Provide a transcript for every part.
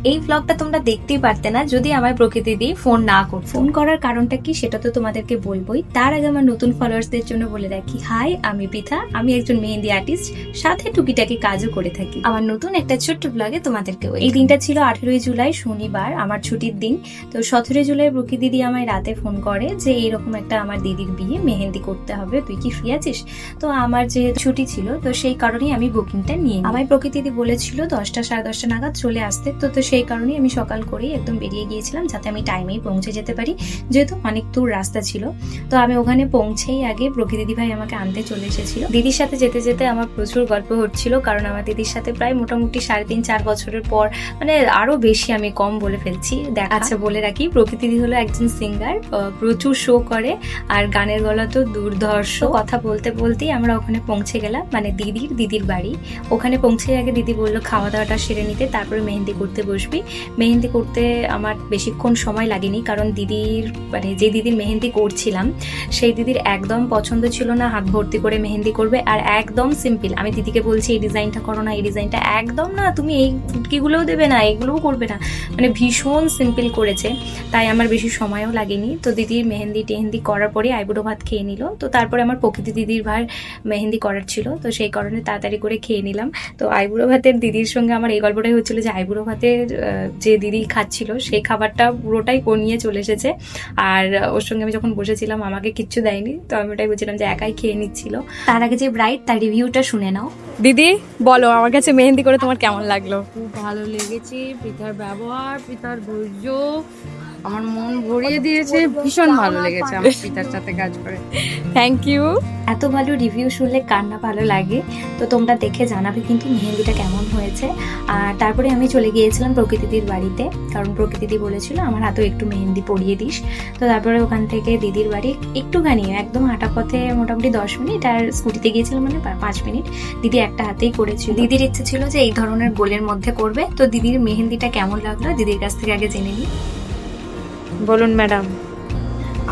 এই ব্লগটা তোমরা দেখতেই পারতে না যদি আমার প্রকৃতি দিয়ে ফোন না করতো। ফোন করার কারণটা কি সেটা তো তোমাদেরকে বলবোই, তার আগে আমার নতুন ফলোয়ার্সদের জন্য বলে রাখি, হাই আমি পৃথা, আমি একজন মেহেন্দি আর্টিস্ট, সাথে টুকিটাকি কাজও করে থাকি। আমার নতুন একটা ছোট্ট ব্লগে তোমাদেরকে। এই দিনটা ছিল 18 জুলাই শনিবার, আমার ছুটির দিন। তো 17 জুলাই প্রকৃতি দিদি আমায় রাতে ফোন করে যে এইরকম একটা আমার দিদির বিয়ে, মেহেন্দি করতে হবে, তুই কি ফ্রি আছিস? তো আমার যে ছুটি ছিল তো সেই কারণেই আমি বুকিংটা নিয়ে আমায় প্রকৃতি দিদি বলেছিল 10টা 10:30 নাগাদ চলে আসতে। তো সেই কারণেই আমি সকাল করেই একদম বেরিয়ে গিয়েছিলাম যাতে আমি টাইমেই পৌঁছে যেতে পারি, যেহেতু অনেক দূর রাস্তা ছিল। তো আমি ওখানে পৌঁছেই আগে প্রকৃতি দিদি ভাই আমাকে আনতে চলে এসেছিল। দিদির সাথে যেতে যেতে আমার প্রচুর গল্প হচ্ছিল, কারণ আমার দিদির সাথে প্রায় মোটামুটি 3.5-4 বছরের পর, মানে আরো বেশি আমি কম বলে ফেলছি দেখা। আচ্ছা বলে রাখি, প্রকৃতি দিদি হলো একজন সিঙ্গার, প্রচুর শো করে আর গানের গলা তো দুর্ধর্ষ। কথা বলতে বলতেই আমরা ওখানে পৌঁছে গেলাম, মানে দিদির বাড়ি। ওখানে পৌঁছে আগে দিদি বললো খাওয়া দাওয়াটা সেরে নিতে, তারপরে মেহেন্দি করতে বসবি। মেহেন্দি করতে আমার বেশিক্ষণ সময় লাগেনি, কারণ দিদির মানে যে দিদির মেহেন্দি করছিলাম সেই দিদির একদম পছন্দ ছিল না হাত ভর্তি করে মেহেন্দি করবে, আর একদম সিম্পল। আমি দিদিকে বলছি এই ডিজাইনটা করো না, এই ডিজাইনটা একদম না, তুমি এই ফুটকিগুলোও দেবে না, এগুলোও করবে না, মানে ভীষণ সিম্পল করেছে। তাই আমার বেশি সময়ও লাগেনি। তো দিদির মেহেন্দি টেহেন্দি করার পরে আইবুড়ো ভাত খেয়ে নিল। তো তারপরে আমার প্রকৃতি দিদির ভাই মেহেন্দি করার ছিল, তো সেই কারণে তাড়াতাড়ি করে খেয়ে নিলাম। তো আইবুড়ো ভাতের দিদির সঙ্গে আমার এই গল্পটাই হচ্ছিল যে আইবুড়ো ভাতের যে দিদি খাচ্ছিল সেই খাবারটা পুরোটাই ও নিয়ে চলে এসেছে, আর ওর সঙ্গে আমি যখন বসেছিলাম আমাকে কিচ্ছু দেয়নি। তো আমি ওটাই বলছিলাম যে একাই খেয়ে নিচ্ছিল। তার আগে যে ব্রাইড, তার রিভিউটা শুনে নাও। দিদি বলো, আমার কাছে মেহেন্দি করে তোমার কেমন লাগলো? খুব ভালো লেগেছে, পিতার ব্যবহার, পিতার ধৈর্য আমার মন ভরিয়ে দিয়েছে। ভীষণ ভালো লেগেছে আমার পিতার সাথে কাজ করে। Thank you. এত ভালো রিভিউ শুনলে কার না ভালো লাগে। তো তোমরা দেখে জানাবে কিন্তু মেহেন্দিটা কেমন হয়েছে। আর তারপরে আমি চলে গিয়েছিলাম প্রকৃতিদির বাড়িতে, কারণ প্রকৃতিদি বলেছিল আমার হাতেও একটু মেহেন্দি পরিয়ে দিস। তো তারপরে ওখান থেকে দিদির বাড়ি একটুখানি একদম হাঁটা পথে মোটামুটি 10 মিনিট, আর স্কুটিতে গিয়েছিলাম মানে 5 মিনিট। দিদি একটা হাতেই করেছিল। দিদির ইচ্ছে ছিল যে এই ধরনের গোলের মধ্যে করবে। তো দিদির মেহেন্দিটা কেমন লাগলো দিদির কাছ থেকে আগে জেনে নিই। বলুন ম্যাডাম,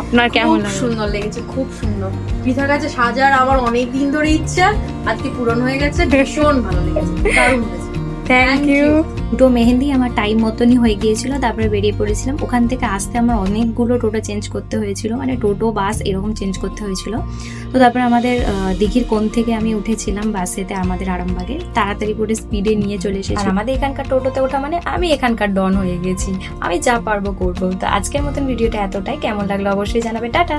আপনার কেমন খুব লাগলো? সুন্দর লেগেছে, খুব সুন্দর। পিতার কাছে সাজার আমার অনেক দিন ধরে ইচ্ছা, আজকে পূরণ হয়ে গেছে। ভীষণ ভালো লেগেছে, দারুণ হয়েছে। Thank you. দুটো মেহেন্দি আমার টাইম মতনই হয়ে গিয়েছিল, তারপরে বেরিয়ে পড়েছিলাম। ওখান থেকে আসতে আমার অনেকগুলো টোটো চেঞ্জ করতে হয়েছিল, মানে টোটো বাস এরকম চেঞ্জ করতে হয়েছিল। তো তারপরে আমাদের দিঘির কোণ থেকে আমি উঠেছিলাম বাসেতে আমাদের আরামবাগে, তাড়াতাড়ি করে স্পিডে নিয়ে চলে এসেছি। আমাদের এখানকার টোটোতে ওঠা মানে আমি এখানকার ডন হয়ে গেছি, আমি যা পারবো করবো। তো আজকের মতন ভিডিওটা এতটাই, কেমন লাগলো অবশ্যই জানাবে। টাটা।